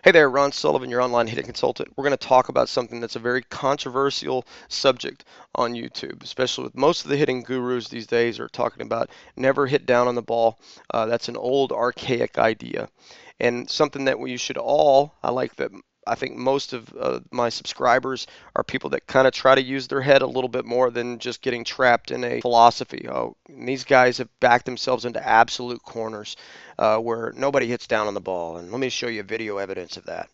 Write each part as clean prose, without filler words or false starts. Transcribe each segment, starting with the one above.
Hey there, Ron Sullivan, your online hitting consultant. We're going to talk about something that's a very controversial subject on YouTube, especially with most of the hitting gurus these days are talking about never hit down on the ball. That's an old, archaic idea, and something that we should all. I like that. I think most of my subscribers are people that kind of try to use their head a little bit more than just getting trapped in a philosophy. Oh, and these guys have backed themselves into absolute corners where nobody hits down on the ball. And let me show you video evidence of that.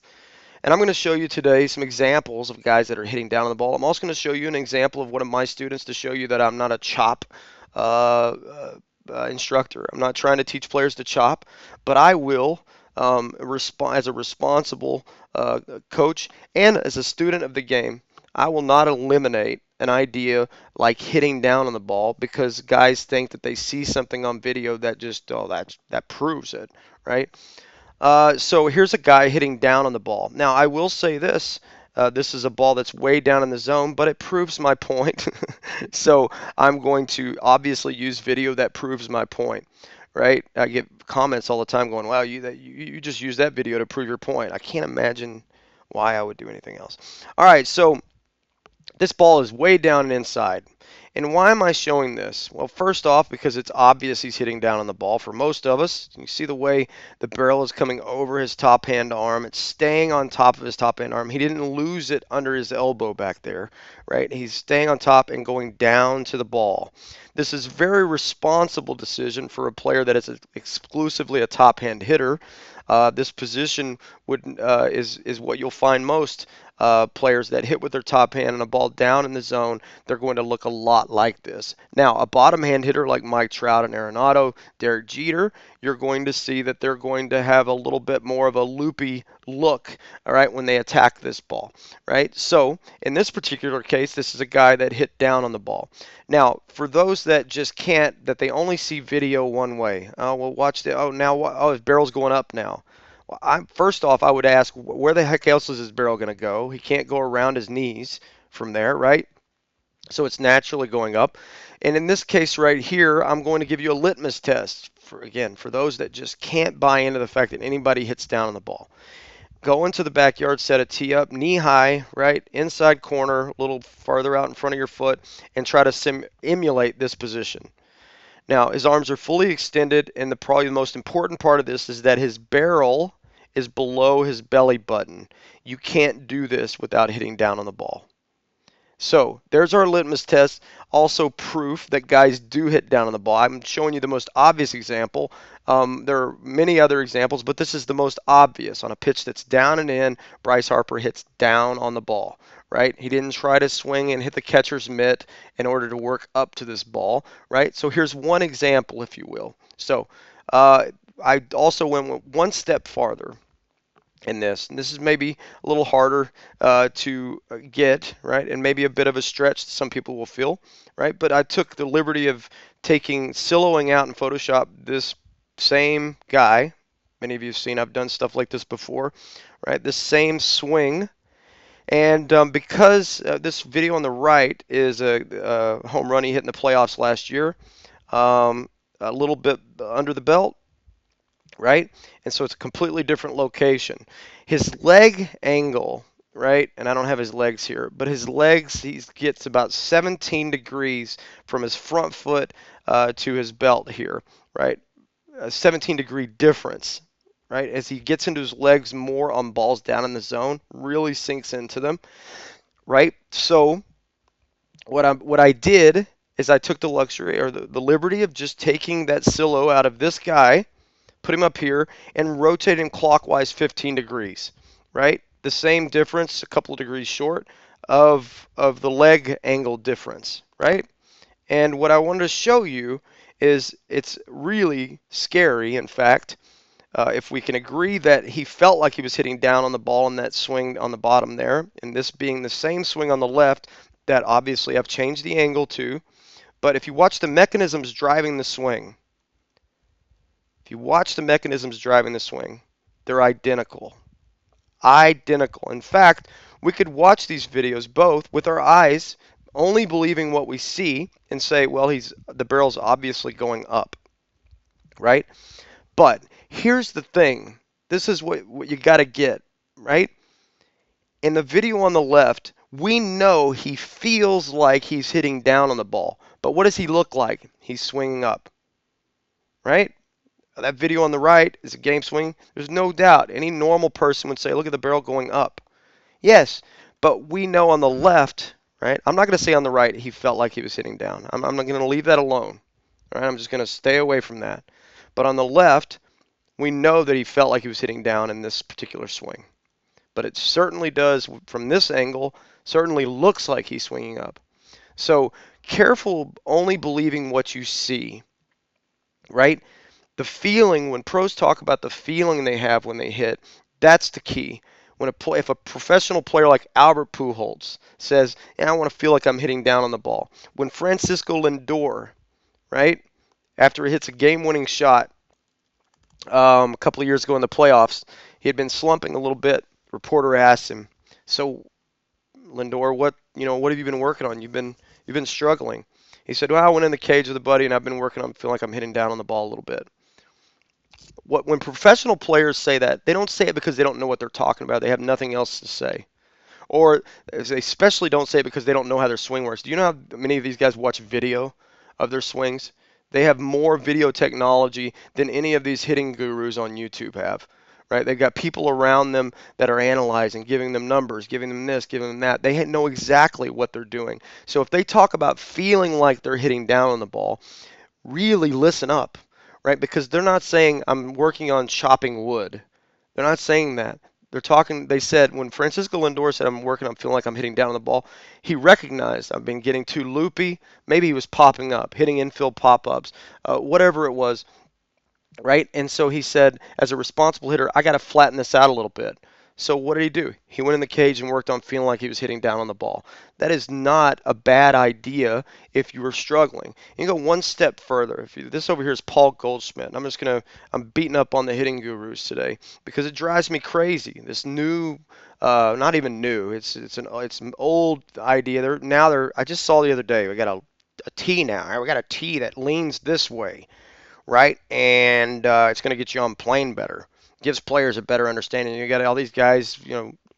And I'm going to show you today some examples of guys that are hitting down on the ball. I'm also going to show you an example of one of my students to show you that I'm not a chop instructor. I'm not trying to teach players to chop, but I will, as a responsible coach and as a student of the game, I will not eliminate an idea like hitting down on the ball because guys think that they see something on video that just, oh, that proves it, right? So here's a guy hitting down on the ball. Now, I will say this. This is a ball that's way down in the zone, but it proves my point. So I'm going to obviously use video that proves my point, right? I get comments all the time going, "Wow, you just use that video to prove your point." I can't imagine why I would do anything else. All right, so this ball is way down and inside. And why am I showing this? Well, first off, because it's obvious he's hitting down on the ball. For most of us, you see the way the barrel is coming over his top hand arm. It's staying on top of his top hand arm. He didn't lose it under his elbow back there, right? He's staying on top and going down to the ball. This is a very responsible decision for a player that is exclusively a top hand hitter. This position is what you'll find most players that hit with their top hand and a ball down in the zone. They're going to look a lot like this. Now, a bottom hand hitter like Mike Trout and Arenado, Derek Jeter, you're going to see that they're going to have a little bit more of a loopy look, all right, when they attack this ball, right? So in this particular case, this is a guy that hit down on the ball. Now, for those that just can't, that they only see video one way, oh, well, watch the, oh, now, oh, his barrel's going up now. Well, first off, I would ask, where the heck else is his barrel going to go? He can't go around his knees from there, right? So it's naturally going up. And in this case right here, I'm going to give you a litmus test for, again, for those that just can't buy into the fact that anybody hits down on the ball. Go into the backyard, set a tee up, knee high, right, inside corner, a little farther out in front of your foot, and try to emulate this position. Now, his arms are fully extended, and probably the most important part of this is that his barrel is below his belly button. You can't do this without hitting down on the ball. So there's our litmus test. Also proof that guys do hit down on the ball. I'm showing you the most obvious example. There are many other examples, but this is the most obvious. On a pitch that's down and in, Bryce Harper hits down on the ball, right? He didn't try to swing and hit the catcher's mitt in order to work up to this ball, right? So here's one example, if you will. So I also went one step farther in this. And this is maybe a little harder to get, right? And maybe a bit of a stretch that some people will feel, right? But I took the liberty of siloing out in Photoshop this same guy. Many of you have seen I've done stuff like this before, right? This same swing. And because this video on the right is a home run he hit in the playoffs last year, a little bit under the belt, right? And so it's a completely different location. His leg angle, right? And I don't have his legs here, but his legs, he gets about 17 degrees from his front foot to his belt here, right? A 17-degree difference, right? As he gets into his legs more on balls down in the zone, really sinks into them, right? So what I did is I took the luxury or the liberty of just taking that silo out of this guy, put him up here, and rotate him clockwise 15 degrees, right? The same difference, a couple of degrees short of the leg angle difference, right? And what I wanted to show you is it's really scary, in fact, if we can agree that he felt like he was hitting down on the ball in that swing on the bottom there, and this being the same swing on the left that obviously I've changed the angle to, but if you watch the mechanisms driving the swing, if you watch the mechanisms driving the swing, they're identical. Identical. In fact, we could watch these videos both with our eyes, only believing what we see, and say, well, the barrel's obviously going up, right? But here's the thing. This is what you got to get. right? In the video on the left, we know he feels like he's hitting down on the ball. But what does he look like? He's swinging up, right? That video on the right is a game swing. There's no doubt any normal person would say, look at the barrel going up. Yes, but we know on the left, right? I'm not going to say on the right he felt like he was hitting down. I'm not going to leave that alone. All right, I'm just going to stay away from that. But on the left, we know that he felt like he was hitting down in this particular swing. But it certainly does, from this angle, certainly looks like he's swinging up. So careful only believing what you see, right? The feeling, when pros talk about the feeling they have when they hit, that's the key. If a professional player like Albert Pujols says, I want to feel like I'm hitting down on the ball. When Francisco Lindor, right, after he hits a game-winning shot a couple of years ago in the playoffs, he had been slumping a little bit. Reporter asked him, so Lindor, what have you been working on? You've been struggling. He said, well, I went in the cage with a buddy and I've been working on feeling like I'm hitting down on the ball a little bit. When professional players say that, they don't say it because they don't know what they're talking about. They have nothing else to say. Or they especially don't say it because they don't know how their swing works. Do you know how many of these guys watch video of their swings? They have more video technology than any of these hitting gurus on YouTube have. Right? They've got people around them that are analyzing, giving them numbers, giving them this, giving them that. They know exactly what they're doing. So if they talk about feeling like they're hitting down on the ball, really listen up, right? Because they're not saying I'm working on chopping wood. They're not saying that. They said when Francisco Lindor said I'm feeling like I'm hitting down on the ball, he recognized I've been getting too loopy. Maybe he was popping up, hitting infield pop-ups, whatever it was, right? And so he said, as a responsible hitter, I got to flatten this out a little bit. So what did he do? He went in the cage and worked on feeling like he was hitting down on the ball. That is not a bad idea if you were struggling. You go one step further. This over here is Paul Goldschmidt. I'm beating up on the hitting gurus today because it drives me crazy. This new, not even new. It's an old idea. I just saw the other day. We got a tee now. Right? We got a tee that leans this way, right? And it's going to get you on plane better. Gives players a better understanding. You got all these guys,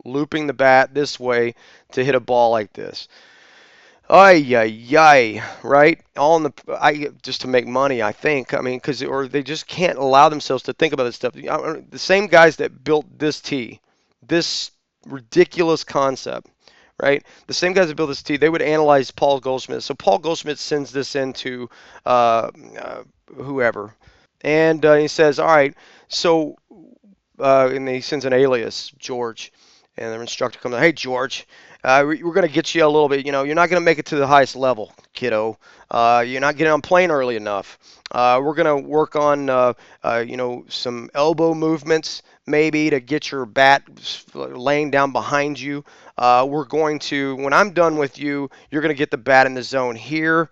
looping the bat this way to hit a ball like this. Ay, ay, ay, right? Just to make money, I think. I mean, or they just can't allow themselves to think about this stuff. The same guys that built this tee, this ridiculous concept, right? The same guys that built this tee, they would analyze Paul Goldschmidt. So Paul Goldschmidt sends this into whoever, and he says, all right, so, and he sends an alias, George, and their instructor comes, hey, George, we're going to get you a little bit, you're not going to make it to the highest level, kiddo. You're not getting on plane early enough. We're going to work on, some elbow movements, maybe to get your bat laying down behind you. When I'm done with you, you're going to get the bat in the zone here,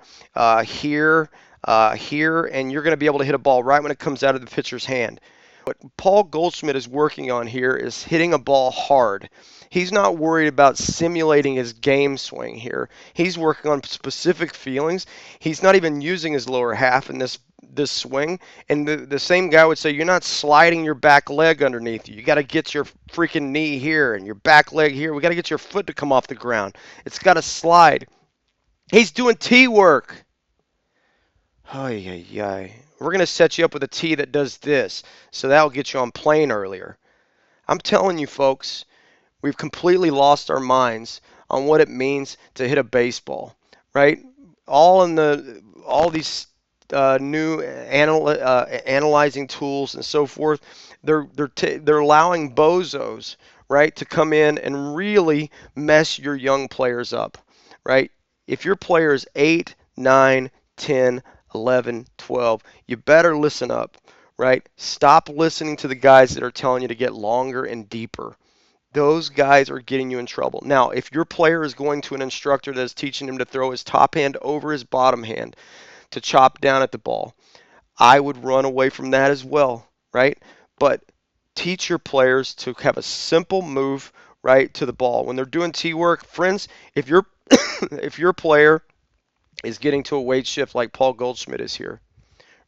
here, and you're going to be able to hit a ball right when it comes out of the pitcher's hand. What Paul Goldschmidt is working on here is hitting a ball hard. He's not worried about simulating his game swing here. He's working on specific feelings. He's not even using his lower half in this swing. And the same guy would say, you're not sliding your back leg underneath you. You got to get your freaking knee here and your back leg here. We got to get your foot to come off the ground. It's got to slide. He's doing tee work. Ay, ay, ay. We're going to set you up with a tee that does this, so that'll get you on plane earlier. I'm telling you, folks, we've completely lost our minds on what it means to hit a baseball, right? All these new analyzing tools and so forth, they're allowing bozos, right, to come in and really mess your young players up, right? If your player is 8, 9, 10, 11, 12, you better listen up, right? Stop listening to the guys that are telling you to get longer and deeper. Those guys are getting you in trouble. Now, if your player is going to an instructor that is teaching him to throw his top hand over his bottom hand to chop down at the ball, I would run away from that as well, right? But teach your players to have a simple move, right, to the ball. When they're doing tee work, friends, if your player is getting to a weight shift like Paul Goldschmidt is here,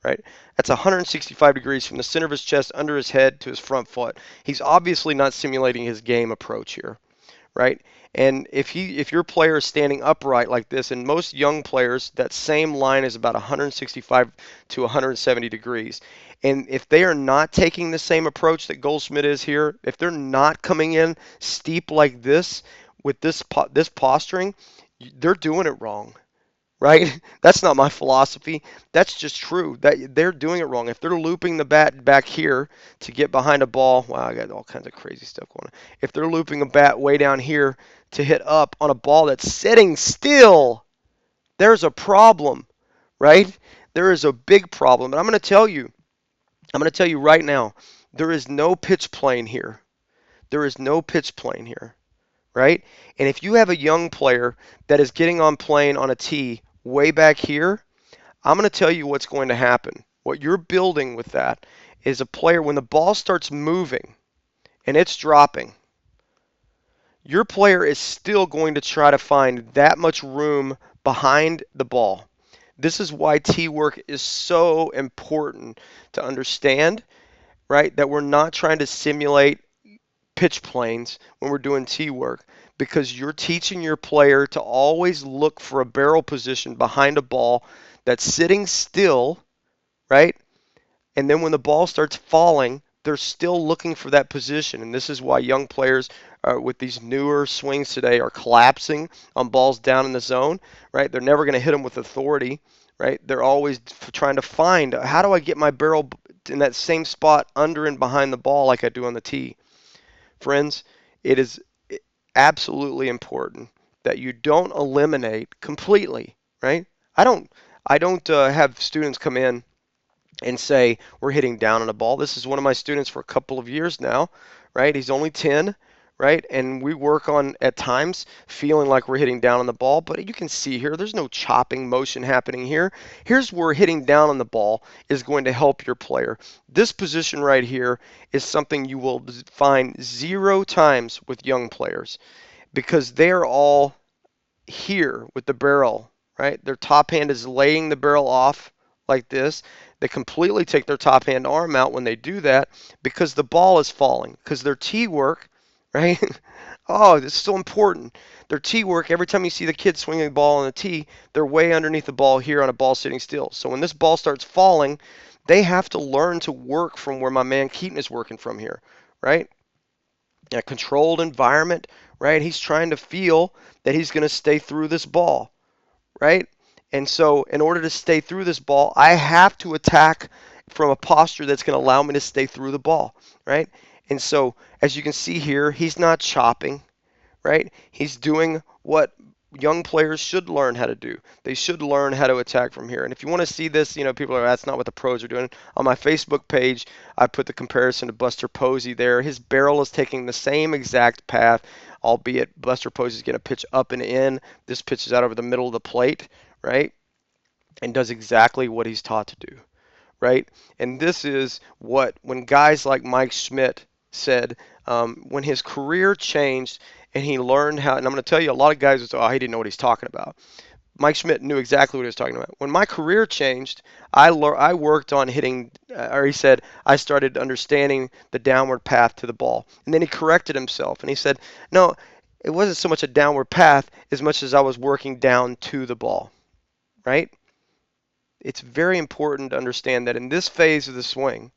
right? That's 165 degrees from the center of his chest under his head to his front foot. He's obviously not simulating his game approach here, right? And if your player is standing upright like this, and most young players, that same line is about 165 to 170 degrees. And if they are not taking the same approach that Goldschmidt is here, if they're not coming in steep like this with this posturing, they're doing it wrong, right? That's not my philosophy. That's just true. That they're doing it wrong. If they're looping the bat back here to get behind a ball, wow, I got all kinds of crazy stuff going on. If they're looping a bat way down here to hit up on a ball that's sitting still, there's a problem, right? There is a big problem. And I'm going to tell you right now, there is no pitch plane here. There is no pitch plane here, right? And if you have a young player that is getting on plane on a tee way back here, I'm going to tell you what's going to happen. What you're building with that is a player, when the ball starts moving and it's dropping, your player is still going to try to find that much room behind the ball. This is why tee work is so important to understand, right? That we're not trying to simulate pitch planes when we're doing tee work, because you're teaching your player to always look for a barrel position behind a ball that's sitting still, right? And then when the ball starts falling, they're still looking for that position. And this is why young players with these newer swings today are collapsing on balls down in the zone, right? They're never going to hit them with authority, right? They're always trying to find, how do I get my barrel in that same spot under and behind the ball like I do on the tee? Friends, it is absolutely important that you don't eliminate completely, right? I don't have students come in and say we're hitting down on a ball. This is one of my students for a couple of years now, right? He's only 10, right? And we work on at times feeling like we're hitting down on the ball, but you can see here there's no chopping motion happening here. Here's where hitting down on the ball is going to help your player. This position right here is something you will find 0 times with young players, because they're all here with the barrel, right? Their top hand is laying the barrel off like this. They completely take their top hand arm out when they do that because the ball is falling, because their tee work, right? Oh, this is so important. Their tee work, every time you see the kid swinging the ball on the tee, they're way underneath the ball here on a ball sitting still. So when this ball starts falling, they have to learn to work from where my man Keaton is working from here, right? In a controlled environment, right? He's trying to feel that he's going to stay through this ball, right? And so in order to stay through this ball, I have to attack from a posture that's going to allow me to stay through the ball, right? And so as you can see here, he's not chopping, right? He's doing what young players should learn how to do. They should learn how to attack from here. And if you want to see this, people are, that's not what the pros are doing. On my Facebook page, I put the comparison to Buster Posey there. His barrel is taking the same exact path, albeit Buster Posey is going to pitch up and in. This pitches out over the middle of the plate, right? And does exactly what he's taught to do, right? And this is what, when guys like Mike Schmidt said, when his career changed and he learned how, and I'm going to tell you, a lot of guys would say, oh, he didn't know what he's talking about. Mike Schmidt knew exactly what he was talking about. When my career changed, I worked on hitting, or he said, I started understanding the downward path to the ball. And then he corrected himself, and he said, no, it wasn't so much a downward path as much as I was working down to the ball, right? It's very important to understand that in this phase of the swing,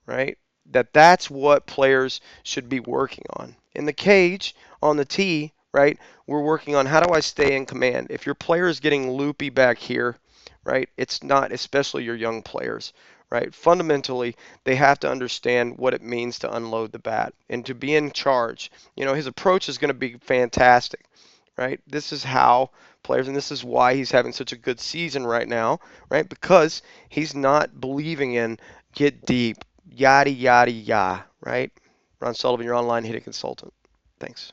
right, that's what players should be working on. In the cage, on the tee, right, we're working on how do I stay in command. If your player is getting loopy back here, right, it's not, especially your young players, right, fundamentally, they have to understand what it means to unload the bat and to be in charge. His approach is going to be fantastic, right? This is how players, and this is why he's having such a good season right now, right, because he's not believing in get deep, yada, yada, yada, right? Ron Sullivan, your online hitting consultant. Thanks.